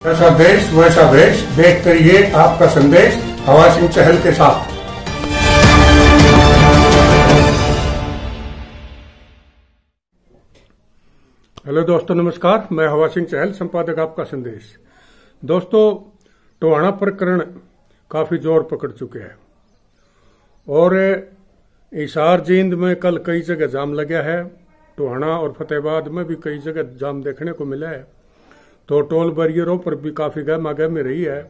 जैसा देश वैसा वेश, देख करिए आपका संदेश हवा सिंह चहल के साथ। हेलो दोस्तों, नमस्कार। मैं हवा सिंह चहल, संपादक आपका संदेश। दोस्तों, टोहाना प्रकरण काफी जोर पकड़ चुके हैं और हिसार जींद में कल कई जगह जाम लगा है। टोहाना और फतेहाबाद में भी कई जगह जाम देखने को मिला है। तो टोल बैरियरों पर भी काफी गहमागहमी रही है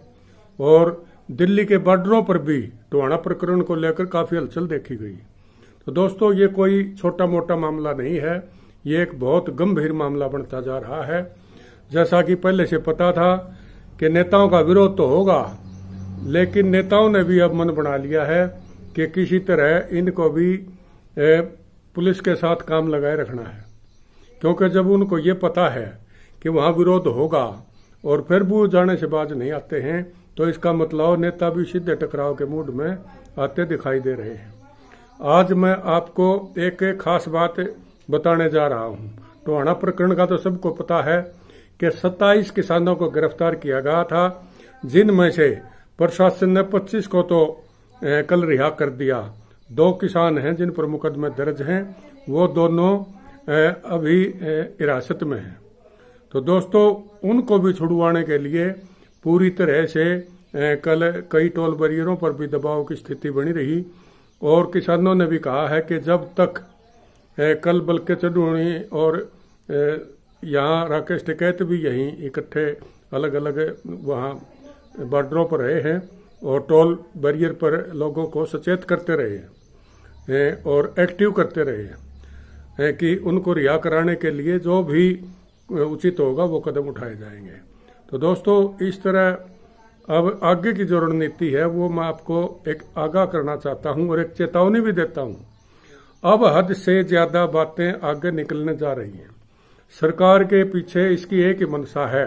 और दिल्ली के बॉर्डरों पर भी टोहाना प्रकरण को लेकर काफी हलचल देखी गई। तो दोस्तों, ये कोई छोटा मोटा मामला नहीं है, ये एक बहुत गंभीर मामला बनता जा रहा है। जैसा कि पहले से पता था कि नेताओं का विरोध तो होगा, लेकिन नेताओं ने भी अब मन बना लिया है कि किसी तरह इनको भी पुलिस के साथ काम लगाए रखना है, क्योंकि जब उनको ये पता है कि वहां विरोध होगा और फिर वो जाने से बाज नहीं आते हैं, तो इसका मतलब नेता भी सीधे टकराव के मूड में आते दिखाई दे रहे हैं। आज मैं आपको एक खास बात बताने जा रहा हूं। टोहाना प्रकरण का तो सबको पता है कि 27 किसानों को गिरफ्तार किया गया था, जिनमें से प्रशासन ने 25 को तो कल रिहा कर दिया। 2 किसान हैं जिन पर मुकदमे दर्ज हैं, वो दोनों अभी हिरासत में हैं। तो दोस्तों, उनको भी छुड़वाने के लिए पूरी तरह से कल कई टोल बैरियरों पर भी दबाव की स्थिति बनी रही और किसानों ने भी कहा है कि जब तक कल बल्कि चंदौली और यहाँ राकेश टिकैत भी यहीं इकट्ठे अलग अलग वहाँ बॉर्डरों पर रहे हैं और टोल बैरियर पर लोगों को सचेत करते रहे हैं और एक्टिव करते रहे हैं कि उनको रिहा कराने के लिए जो भी उचित होगा वो कदम उठाए जाएंगे। तो दोस्तों, इस तरह अब आगे की जो रणनीति है वो मैं आपको एक आगाह करना चाहता हूं और एक चेतावनी भी देता हूं। अब हद से ज्यादा बातें आगे निकलने जा रही हैं। सरकार के पीछे इसकी एक ही मंशा है।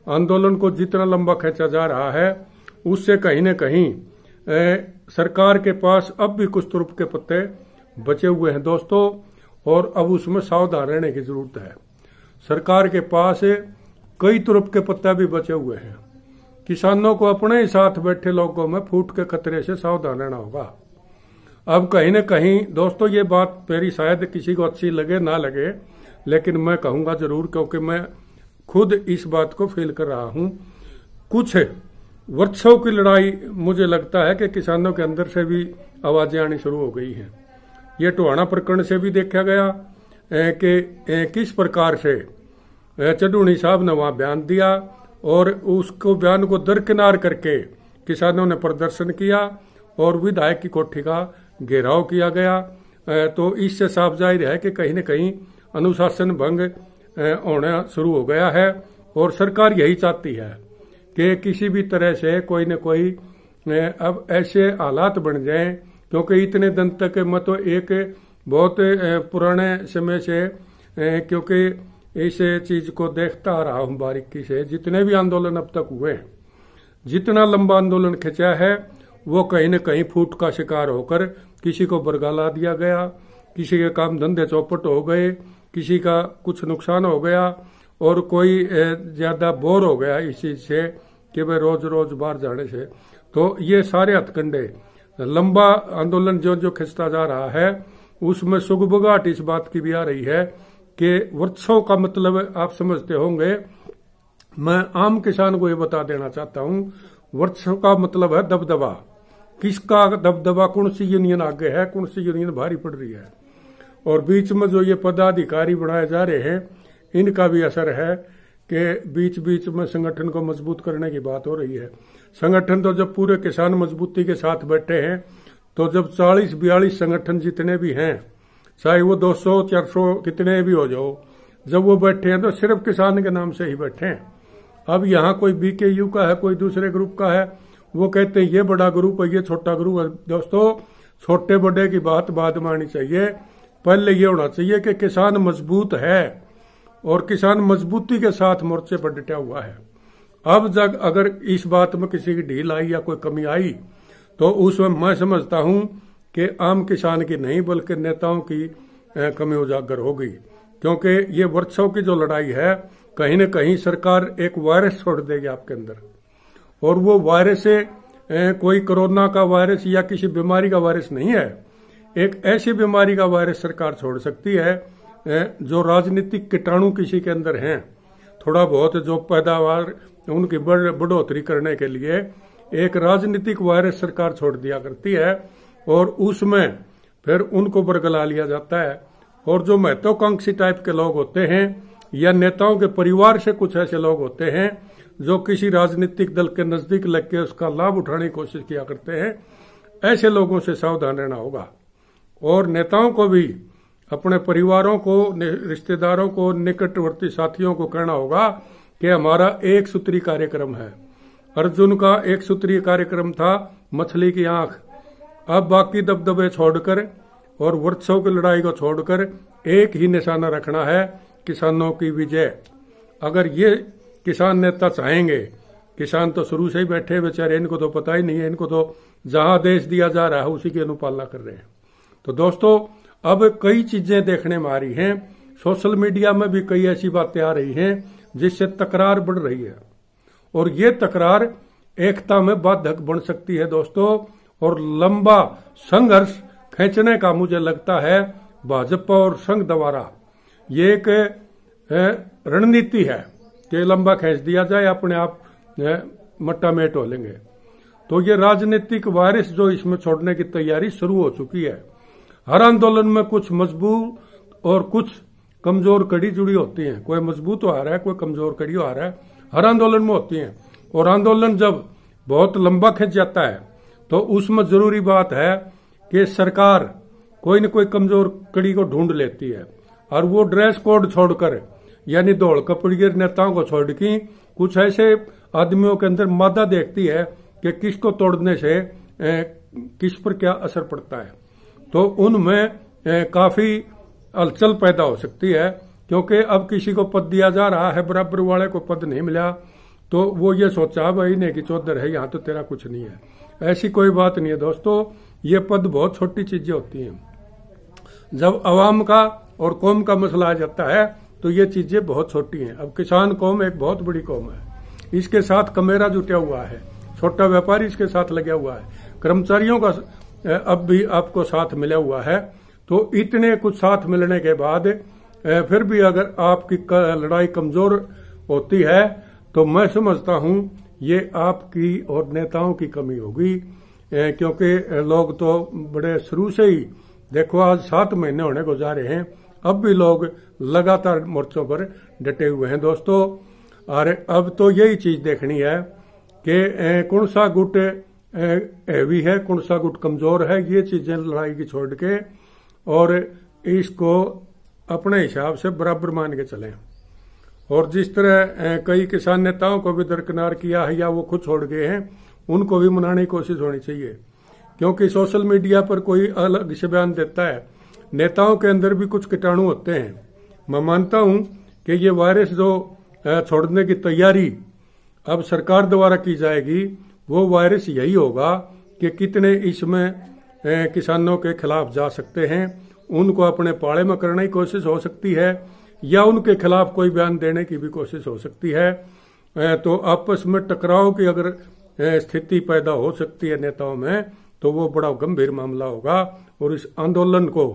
आंदोलन को जितना लंबा खींचा जा रहा है, उससे कहीं न कहीं सरकार के पास अब भी कुछ तुरुप के पत्ते बचे हुए हैं दोस्तों, और अब उसमें सावधान रहने की जरूरत है। सरकार के पास कई तुरुप के पत्ते भी बचे हुए हैं। किसानों को अपने ही साथ बैठे लोगों में फूट के खतरे से सावधान रहना होगा। अब कहीं न कहीं दोस्तों, ये बात मेरी शायद किसी को अच्छी लगे ना लगे, लेकिन मैं कहूंगा जरूर, क्योंकि मैं खुद इस बात को फील कर रहा हूं। कुछ वर्षों की लड़ाई मुझे लगता है कि किसानों के अंदर से भी आवाजें आनी शुरू हो गई हैं। ये टोहाना प्रकरण से भी देखा गया कि किस प्रकार से चंदौली साहब ने वहां बयान दिया और उसको बयान को दरकिनार करके किसानों ने प्रदर्शन किया और विधायक की कोठी का घेराव किया गया। तो इससे साफ जाहिर है कि कहीं न कहीं अनुशासन भंग होना शुरू हो गया है और सरकार यही चाहती है कि किसी भी तरह से कोई न कोई अब ऐसे हालात बन जाएं, क्योंकि इतने दिन तक मैं तो एक बहुत पुराने समय से क्योंकि इस चीज को देखता आ रहा हूं बारीकी से। जितने भी आंदोलन अब तक हुए, जितना लंबा आंदोलन खिंचा है, वो कहीं न कहीं फूट का शिकार होकर किसी को बरगला दिया गया, किसी के काम धंधे चौपट हो गए, किसी का कुछ नुकसान हो गया और कोई ज्यादा बोर हो गया इस चीज से कि भाई रोज रोज बाहर जाने से। तो ये सारे हथकंडे, लंबा आंदोलन जो जो खिंचता जा रहा है, उसमें सुगबुगाहट इस बात की भी आ रही है कि वर्षों का मतलब आप समझते होंगे। मैं आम किसान को ये बता देना चाहता हूं, वर्षों का मतलब है दबदबा। किसका दबदबा? कौन सी यूनियन आगे है, कौन सी यूनियन भारी पड़ रही है। और बीच में जो ये पदाधिकारी बनाए जा रहे हैं, इनका भी असर है कि बीच बीच में संगठन को मजबूत करने की बात हो रही है। संगठन तो जब पूरे किसान मजबूती के साथ बैठे हैं, तो जब 40-42 संगठन जितने भी हैं, चाहे वो 200-400 कितने भी हो जाओ, जब वो बैठे हैं तो सिर्फ किसान के नाम से ही बैठे हैं। अब यहाँ कोई BKU का है, कोई दूसरे ग्रुप का है, वो कहते हैं ये बड़ा ग्रुप है, ये छोटा ग्रुप है। दोस्तों, छोटे बड़े की बात बाद में आनी चाहिए। पहले ये होना चाहिए कि किसान मजबूत है और किसान मजबूती के साथ मोर्चे पर डटा हुआ है। अब जब अगर इस बात में किसी की ढील आई या कोई कमी आई, तो उसमें मैं समझता हूं कि आम किसान की नहीं बल्कि नेताओं की कमी उजागर होगी, क्योंकि ये वर्षों की जो लड़ाई है कहीं न कहीं सरकार एक वायरस छोड़ देगी आपके अंदर, और वो वायरस कोई कोरोना का वायरस या किसी बीमारी का वायरस नहीं है। एक ऐसी बीमारी का वायरस सरकार छोड़ सकती है जो राजनीतिक कीटाणु किसी के अंदर हैं, थोड़ा बहुत जो पैदावार उनकी बढ़ोतरी करने के लिए एक राजनीतिक वायरस सरकार छोड़ दिया करती है, और उसमें फिर उनको बरगला लिया जाता है। और जो महत्वाकांक्षी टाइप के लोग होते हैं या नेताओं के परिवार से कुछ ऐसे लोग होते हैं जो किसी राजनीतिक दल के नजदीक लग के उसका लाभ उठाने की कोशिश किया करते हैं, ऐसे लोगों से सावधान रहना होगा। और नेताओं को भी अपने परिवारों को, रिश्तेदारों को, निकटवर्ती साथियों को कहना होगा कि हमारा एक सूत्री कार्यक्रम है। अर्जुन का एक सूत्रीय कार्यक्रम था मछली की आंख। अब बाकी दबदबे छोड़कर और वृक्षों की लड़ाई को छोड़कर एक ही निशाना रखना है, किसानों की विजय। अगर ये किसान नेता चाहेंगे, किसान तो शुरू से ही बैठे बेचारे, इनको तो पता ही नहीं है, इनको तो जहां देश दिया जा रहा है उसी की अनुपालना कर रहे हैं। तो दोस्तों, अब कई चीजें देखने में आ रही हैं, सोशल मीडिया में भी कई ऐसी बातें आ रही हैं जिससे तकरार बढ़ रही है, और ये तकरार एकता में बाधक बन सकती है दोस्तों। और लंबा संघर्ष खींचने का मुझे लगता है भाजपा और संघ द्वारा ये एक रणनीति है कि लंबा खींच दिया जाए, अपने आप मट्टा मेट हो लेंगे। तो ये राजनीतिक वायरस जो इसमें छोड़ने की तैयारी शुरू हो चुकी है। हर आंदोलन में कुछ मजबूत और कुछ कमजोर कड़ी जुड़ी होती है, कोई मजबूत आ रहा है, कोई कमजोर कड़ी आ रहा है, हर आंदोलन में होती है। और आंदोलन जब बहुत लंबा खिंच जाता है तो उसमें जरूरी बात है कि सरकार कोई न कोई कमजोर कड़ी को ढूंढ लेती है, और वो ड्रेस कोड छोड़कर यानी दौड़ कपड़िए नेताओं को छोड़ के कुछ ऐसे आदमियों के अंदर मादा देखती है कि किसको तोड़ने से किस पर क्या असर पड़ता है। तो उनमें काफी हलचल पैदा हो सकती है, क्योंकि अब किसी को पद दिया जा रहा है, बराबर वाले को पद नहीं मिला तो वो ये सोचा भाई ने कि चौधर है, यहाँ तो तेरा कुछ नहीं है। ऐसी कोई बात नहीं है दोस्तों, ये पद बहुत छोटी चीजें होती हैं। जब अवाम का और कौम का मसला आ जाता है तो ये चीजें बहुत छोटी हैं। अब किसान कौम एक बहुत बड़ी कौम है, इसके साथ कमेरा जुटा हुआ है, छोटा व्यापारी इसके साथ लगा हुआ है, कर्मचारियों का अब भी आपको साथ मिला हुआ है। तो इतने कुछ साथ मिलने के बाद फिर भी अगर आपकी लड़ाई कमजोर होती है तो मैं समझता हूं ये आपकी और नेताओं की कमी होगी, क्योंकि लोग तो बड़े शुरू से ही, देखो आज 7 महीने होने को जा रहे हैं, अब भी लोग लगातार मोर्चों पर डटे हुए हैं दोस्तों। और अब तो यही चीज देखनी है कि कौन सा गुट हैवी है, कौन सा गुट कमजोर है, ये चीजें लड़ाई की छोड़ के और इसको अपने हिसाब से बराबर मान के चलें। और जिस तरह कई किसान नेताओं को भी दरकिनार किया है या वो खुद छोड़ गए हैं, उनको भी मनाने की कोशिश होनी चाहिए, क्योंकि सोशल मीडिया पर कोई अलग से बयान देता है, नेताओं के अंदर भी कुछ कीटाणु होते हैं। मैं मानता हूं कि ये वायरस जो छोड़ने की तैयारी अब सरकार द्वारा की जाएगी, वो वायरस यही होगा कि कितने इसमें किसानों के खिलाफ जा सकते हैं, उनको अपने पाले में करने की कोशिश हो सकती है, या उनके खिलाफ कोई बयान देने की भी कोशिश हो सकती है। तो आपस में टकराव की अगर स्थिति पैदा हो सकती है नेताओं में, तो वो बड़ा गंभीर मामला होगा। और इस आंदोलन को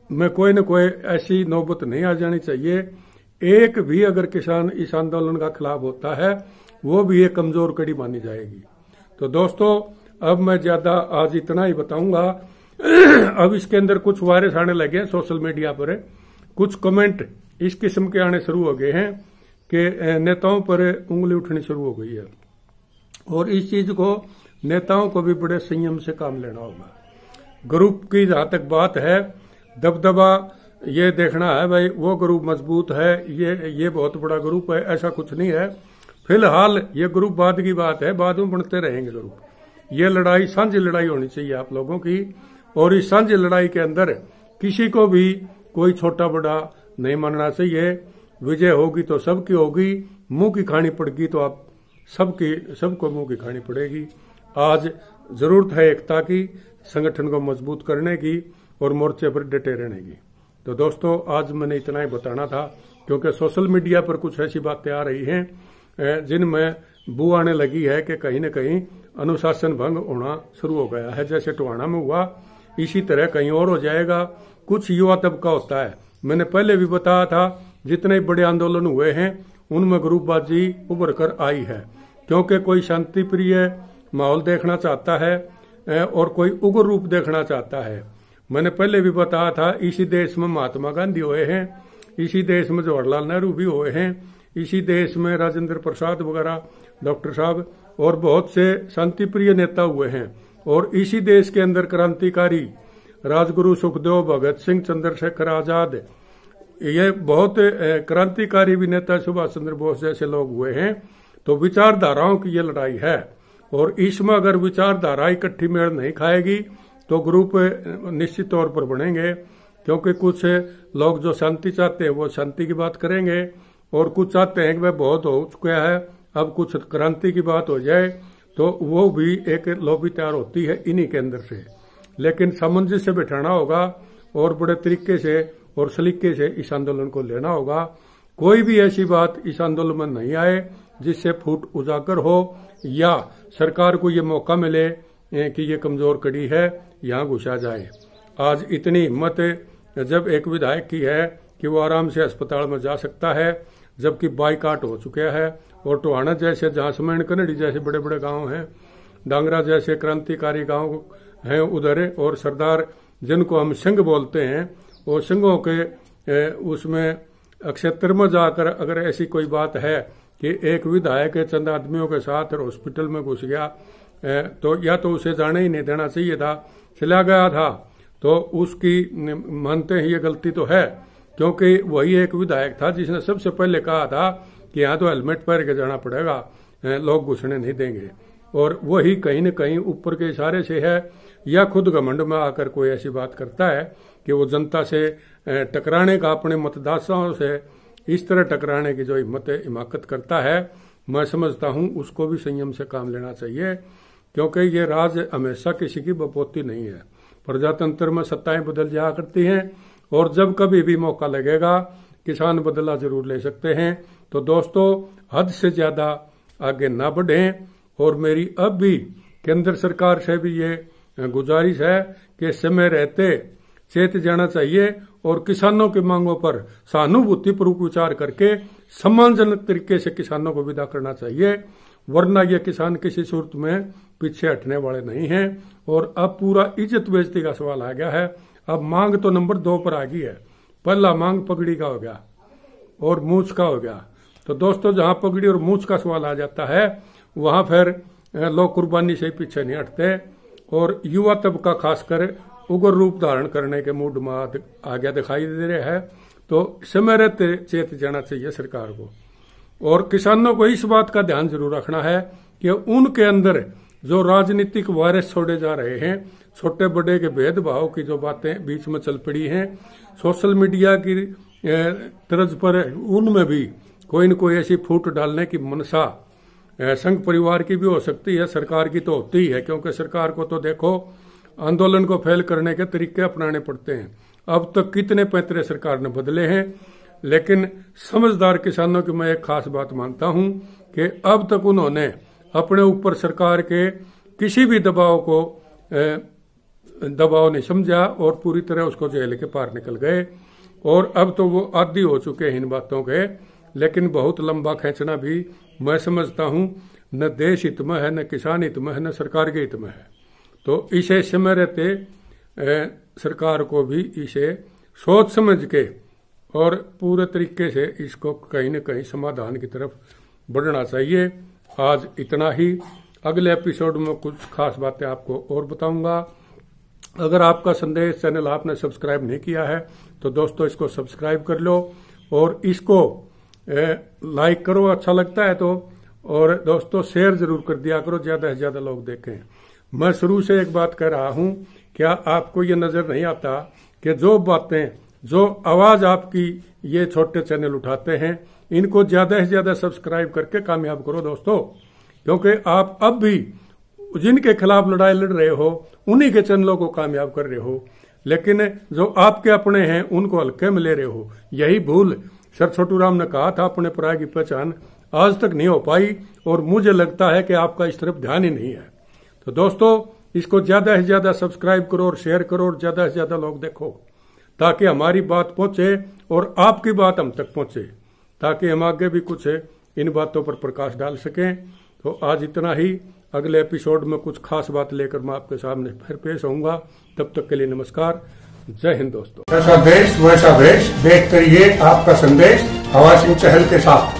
में कोई न कोई ऐसी नौबत नहीं आ जानी चाहिए। एक भी अगर किसान इस आंदोलन का खिलाफ होता है, वो भी एक कमजोर कड़ी मानी जाएगी। तो दोस्तों, अब मैं ज्यादा आज इतना ही बताऊंगा। अब इसके अंदर कुछ वायरस आने लगे हैं सोशल मीडिया पर, कुछ कमेंट इस किस्म के आने शुरू हो गए हैं कि नेताओं पर उंगली उठनी शुरू हो गई है, और इस चीज को नेताओं को भी बड़े संयम से काम लेना होगा। ग्रुप की जहां तक बात है, दबदबा ये देखना है भाई वो ग्रुप मजबूत है, ये बहुत बड़ा ग्रुप है, ऐसा कुछ नहीं है। फिलहाल ये ग्रुप बाद की बात है, बाद में बनते रहेंगे ग्रुप। ये लड़ाई साझी लड़ाई होनी चाहिए आप लोगों की, और इस साझी लड़ाई के अंदर किसी को भी कोई छोटा बड़ा नहीं मानना चाहिए। विजय होगी तो सबकी होगी, मुंह की खानी पड़ेगी तो आप सबको मुंह की खानी पड़ेगी। आज जरूरत है एकता की, संगठन को मजबूत करने की और मोर्चे पर डटे रहने की। तो दोस्तों, आज मैंने इतना ही बताना था। क्योंकि सोशल मीडिया पर कुछ ऐसी बातें आ रही हैं जिनमें बू आने लगी है कि कहीं न कहीं अनुशासन भंग होना शुरू हो गया है। जैसे टोहाना में हुआ, इसी तरह कहीं और हो जाएगा। कुछ युवा तबका होता है, मैंने पहले भी बताया था, जितने बड़े आंदोलन हुए हैं उनमें ग्रुपबाजी उभर कर आई है, क्योंकि कोई शांति प्रिय माहौल देखना चाहता है और कोई उग्र रूप देखना चाहता है। मैंने पहले भी बताया था, इसी देश में महात्मा गांधी हुए हैं, इसी देश में जवाहरलाल नेहरू भी हुए हैं, इसी देश में राजेंद्र प्रसाद वगैरह डॉक्टर साहब और बहुत से शांति प्रिय नेता हुए हैं। और इसी देश के अंदर क्रांतिकारी राजगुरु सुखदेव, भगत सिंह, चंद्रशेखर आजाद, ये बहुत क्रांतिकारी भी नेता सुभाष चंद्र बोस जैसे लोग हुए हैं। तो विचारधाराओं की ये लड़ाई है और इसमें अगर विचारधारा इकट्ठी मेल नहीं खाएगी तो ग्रुप निश्चित तौर पर बनेंगे, क्योंकि कुछ लोग जो शांति चाहते हैं वो शांति की बात करेंगे और कुछ चाहते हैं कि वह बहुत हो चुका है, अब कुछ क्रांति की बात हो जाए, तो वो भी एक लॉबी तैयार होती है इन्हीं के अंदर से। लेकिन सामंजस्य से बैठाना होगा और बड़े तरीके से और सलीके से इस आंदोलन को लेना होगा। कोई भी ऐसी बात इस आंदोलन में नहीं आए जिससे फूट उजागर हो या सरकार को ये मौका मिले कि ये कमजोर कड़ी है, यहाँ घुसा जाए। आज इतनी हिम्मत जब एक विधायक की है कि वो आराम से अस्पताल में जा सकता है, जबकि बाइकाट हो चुका है। और टोहाना जैसे, जहां समैन कनेडी जैसे बड़े बड़े गांव हैं, डांगरा जैसे क्रांतिकारी गांव हैं उधर, और सरदार जिनको हम संघ बोलते हैं, वो संघों के उसमें क्षेत्र में जाकर अगर ऐसी कोई बात है कि एक विधायक चंद आदमियों के साथ हॉस्पिटल में घुस गया, तो या तो उसे जाने ही नहीं देना चाहिए था, चला गया था, तो उसकी मानते हैं ये गलती तो है, क्योंकि वही एक विधायक था जिसने सबसे पहले कहा था कि यहाँ तो हेलमेट पहन के जाना पड़ेगा, लोग घुसने नहीं देंगे। और वही कहीं न कहीं ऊपर के इशारे से है या खुद घमंड में आकर कोई ऐसी बात करता है कि वो जनता से टकराने का, अपने मतदाताओं से इस तरह टकराने की जो हिमाकत करता है, मैं समझता हूं उसको भी संयम से काम लेना चाहिए, क्योंकि ये राज हमेशा किसी की बपोती नहीं है। प्रजातंत्र में सत्ताएं बदल जाया करती हैं और जब कभी भी मौका लगेगा किसान बदला जरूर ले सकते हैं। तो दोस्तों, हद से ज्यादा आगे ना बढ़ें और मेरी अब भी केंद्र सरकार से भी ये गुजारिश है कि समय रहते चेत जाना चाहिए और किसानों की मांगों पर सहानुभूतिपूर्वक विचार करके सम्मानजनक तरीके से किसानों को विदा करना चाहिए, वरना ये किसान किसी सूरत में पीछे हटने वाले नहीं हैं। और अब पूरा इज्जत बेइज्जती का सवाल आ गया है। अब मांग तो नंबर 2 पर आ गई है। पहला मांग पगड़ी का हो गया और मूछ का हो गया। तो दोस्तों, जहां पगड़ी और मूछ का सवाल आ जाता है वहां फिर लोग कुर्बानी से पीछे नहीं हटते और युवा तबका खासकर उग्र रूप धारण करने के मूड में आगे दिखाई दे रहे हैं। तो समय रहते चेत जाना चाहिए सरकार को। और किसानों को इस बात का ध्यान जरूर रखना है कि उनके अंदर जो राजनीतिक वायरस छोड़े जा रहे हैं, छोटे बड़े के भेदभाव की जो बातें बीच में चल पड़ी हैं, सोशल मीडिया की तर्ज पर उनमें भी कोई न कोई ऐसी फूट डालने की मनसा संघ परिवार की भी हो सकती है, सरकार की तो होती ही है, क्योंकि सरकार को तो देखो आंदोलन को फेल करने के तरीके अपनाने पड़ते हैं। अब तक कितने पैतरे सरकार ने बदले हैं, लेकिन समझदार किसानों की मैं एक खास बात मानता हूं कि अब तक उन्होंने अपने ऊपर सरकार के किसी भी दबाव को दबाव नहीं समझा और पूरी तरह उसको झेल के पार निकल गए। और अब तो वो आदी हो चुके हैं इन बातों के, लेकिन बहुत लंबा खींचना भी मैं समझता हूं न देश हित में है, न किसान हित में है, न सरकार के हित में है। तो इसे समय रहते सरकार को भी इसे सोच समझ के और पूरे तरीके से इसको कहीं न कहीं समाधान की तरफ बढ़ना चाहिए। आज इतना ही, अगले एपिसोड में कुछ खास बातें आपको और बताऊंगा। अगर आपका संदेश चैनल आपने सब्सक्राइब नहीं किया है तो दोस्तों इसको सब्सक्राइब कर लो और इसको लाइक करो अच्छा लगता है तो, और दोस्तों शेयर जरूर कर दिया करो, ज्यादा से ज्यादा लोग देखें। मैं शुरू से एक बात कह रहा हूं, क्या आपको ये नजर नहीं आता कि जो बातें, जो आवाज आपकी ये छोटे चैनल उठाते हैं, इनको ज्यादा से ज्यादा सब्सक्राइब करके कामयाब करो दोस्तों, क्योंकि आप अब भी जिनके खिलाफ लड़ाई लड़ रहे हो उन्हीं के चैनलों को कामयाब कर रहे हो, लेकिन जो आपके अपने हैं उनको हल्के में ले रहे हो। यही भूल सर छोटू राम ने कहा था अपने पराये की पहचान आज तक नहीं हो पाई, और मुझे लगता है कि आपका इस तरफ ध्यान ही नहीं है। तो दोस्तों इसको ज्यादा से ज्यादा सब्सक्राइब करो और शेयर करो और ज्यादा से ज्यादा लोग देखो, ताकि हमारी बात पहुंचे और आपकी बात हम तक पहुंचे, ताकि हम आगे भी कुछ इन बातों पर प्रकाश डाल सकें। तो आज इतना ही, अगले एपिसोड में कुछ खास बात लेकर मैं आपके सामने फिर पेश होऊंगा। तब तक के लिए नमस्कार, जय हिंद दोस्तों। ऐसा देश वैसा भेष, देख करिए आपका संदेश हवा सिंह चहल के साथ।